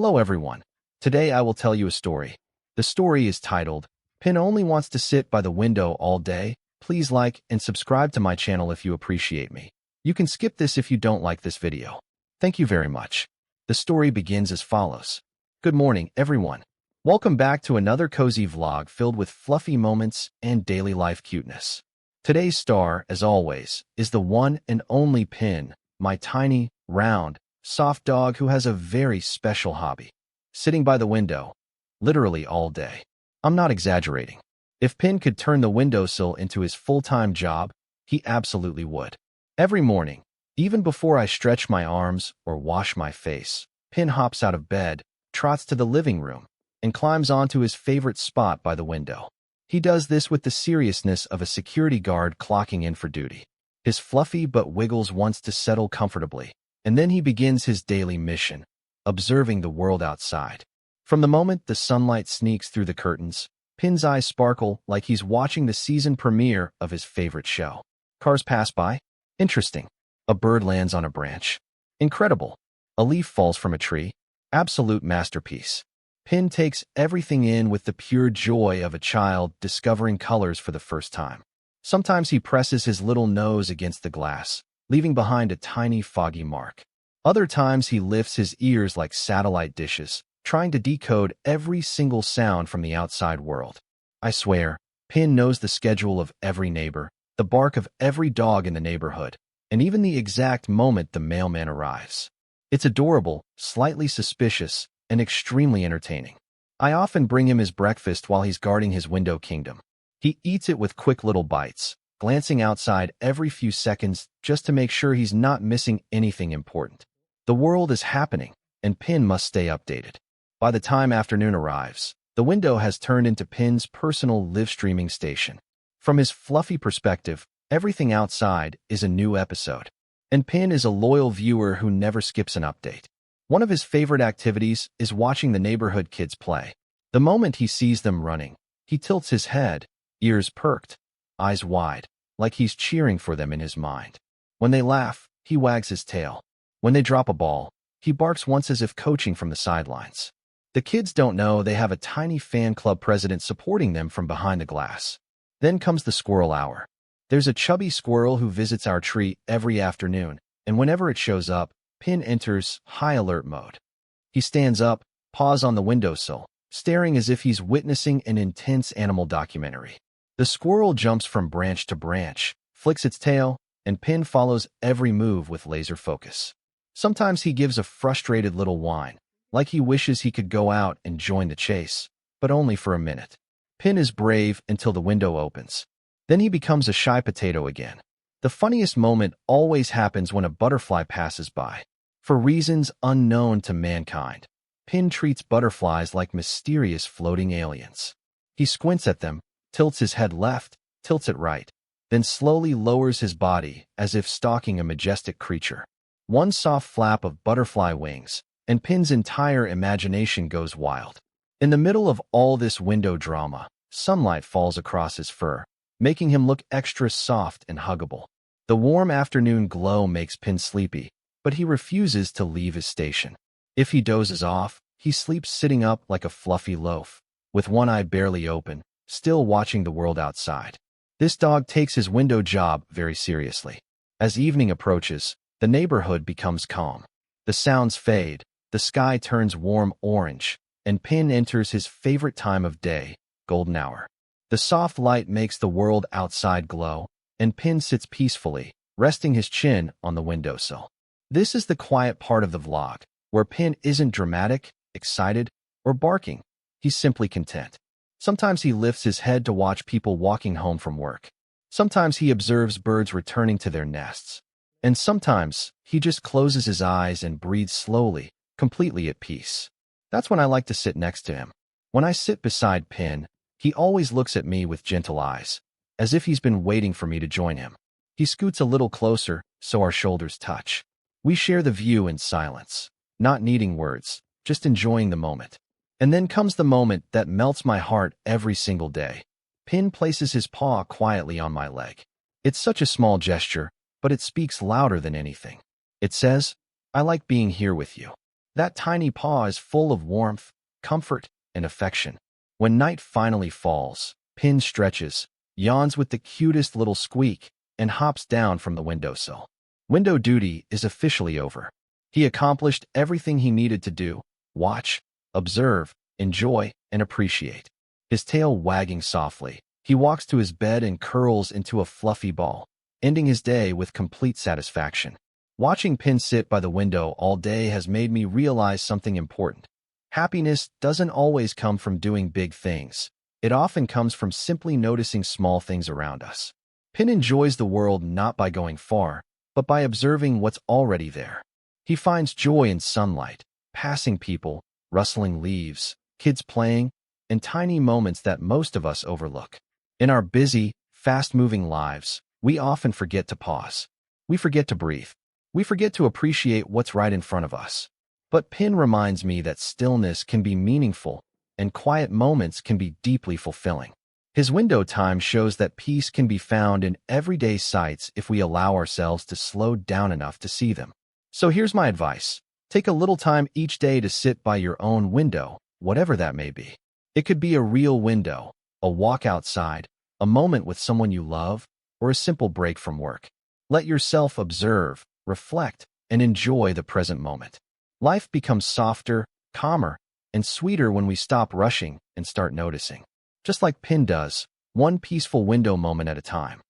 Hello everyone. Today I will tell you a story. The story is titled, Pin Only Wants to Sit by the Window All Day. Please like and subscribe to my channel if you appreciate me. You can skip this if you don't like this video. Thank you very much. The story begins as follows. Good morning, everyone. Welcome back to another cozy vlog filled with fluffy moments and daily life cuteness. Today's star, as always, is the one and only Pin, my tiny, round, soft dog who has a very special hobby. Sitting by the window, literally all day. I'm not exaggerating. If Pin could turn the windowsill into his full-time job, he absolutely would. Every morning, even before I stretch my arms or wash my face, Pin hops out of bed, trots to the living room, and climbs onto his favorite spot by the window. He does this with the seriousness of a security guard clocking in for duty. His fluffy butt wiggles once to settle comfortably, and then he begins his daily mission, observing the world outside. From the moment the sunlight sneaks through the curtains, Pin's eyes sparkle like he's watching the season premiere of his favorite show. Cars pass by. Interesting. A bird lands on a branch. Incredible. A leaf falls from a tree. Absolute masterpiece. Pin takes everything in with the pure joy of a child discovering colors for the first time. Sometimes he presses his little nose against the glass, leaving behind a tiny foggy mark. Other times he lifts his ears like satellite dishes, trying to decode every single sound from the outside world. I swear, Pin knows the schedule of every neighbor, the bark of every dog in the neighborhood, and even the exact moment the mailman arrives. It's adorable, slightly suspicious, and extremely entertaining. I often bring him his breakfast while he's guarding his window kingdom. He eats it with quick little bites, glancing outside every few seconds just to make sure he's not missing anything important. The world is happening, and Pin must stay updated. By the time afternoon arrives, the window has turned into Pin's personal live streaming station. From his fluffy perspective, everything outside is a new episode. And Pin is a loyal viewer who never skips an update. One of his favorite activities is watching the neighborhood kids play. The moment he sees them running, he tilts his head, ears perked, eyes wide, like he's cheering for them in his mind. When they laugh, he wags his tail. When they drop a ball, he barks once as if coaching from the sidelines. The kids don't know they have a tiny fan club president supporting them from behind the glass. Then comes the squirrel hour. There's a chubby squirrel who visits our tree every afternoon, and whenever it shows up, Pin enters high alert mode. He stands up, paws on the windowsill, staring as if he's witnessing an intense animal documentary. The squirrel jumps from branch to branch, flicks its tail, and Pin follows every move with laser focus. Sometimes he gives a frustrated little whine, like he wishes he could go out and join the chase, but only for a minute. Pin is brave until the window opens. Then he becomes a shy potato again. The funniest moment always happens when a butterfly passes by. For reasons unknown to mankind, Pin treats butterflies like mysterious floating aliens. He squints at them, tilts his head left, tilts it right, then slowly lowers his body as if stalking a majestic creature. One soft flap of butterfly wings, and Pin's entire imagination goes wild. In the middle of all this window drama, sunlight falls across his fur, making him look extra soft and huggable. The warm afternoon glow makes Pin sleepy, but he refuses to leave his station. If he dozes off, he sleeps sitting up like a fluffy loaf, with one eye barely open, still watching the world outside. This dog takes his window job very seriously. As evening approaches, the neighborhood becomes calm. The sounds fade, the sky turns warm orange, and Pin enters his favorite time of day, golden hour. The soft light makes the world outside glow, and Pin sits peacefully, resting his chin on the windowsill. This is the quiet part of the vlog, where Pin isn't dramatic, excited, or barking. He's simply content. Sometimes he lifts his head to watch people walking home from work. Sometimes he observes birds returning to their nests. And sometimes he just closes his eyes and breathes slowly, completely at peace. That's when I like to sit next to him. When I sit beside Pin, he always looks at me with gentle eyes, as if he's been waiting for me to join him. He scoots a little closer, so our shoulders touch. We share the view in silence, not needing words, just enjoying the moment. And then comes the moment that melts my heart every single day. Pin places his paw quietly on my leg. It's such a small gesture, but it speaks louder than anything. It says, "I like being here with you." That tiny paw is full of warmth, comfort, and affection. When night finally falls, Pin stretches, yawns with the cutest little squeak, and hops down from the windowsill. Window duty is officially over. He accomplished everything he needed to do: watch, observe, enjoy, and appreciate. His tail wagging softly, he walks to his bed and curls into a fluffy ball, ending his day with complete satisfaction. Watching Pin sit by the window all day has made me realize something important. Happiness doesn't always come from doing big things. It often comes from simply noticing small things around us. Pin enjoys the world not by going far, but by observing what's already there. He finds joy in sunlight, passing people, rustling leaves, kids playing, and tiny moments that most of us overlook. In our busy, fast-moving lives, we often forget to pause. We forget to breathe. We forget to appreciate what's right in front of us. But Pin reminds me that stillness can be meaningful, and quiet moments can be deeply fulfilling. His window time shows that peace can be found in everyday sights if we allow ourselves to slow down enough to see them. So here's my advice. Take a little time each day to sit by your own window, whatever that may be. It could be a real window, a walk outside, a moment with someone you love, or a simple break from work. Let yourself observe, reflect, and enjoy the present moment. Life becomes softer, calmer, and sweeter when we stop rushing and start noticing. Just like Pin does, one peaceful window moment at a time.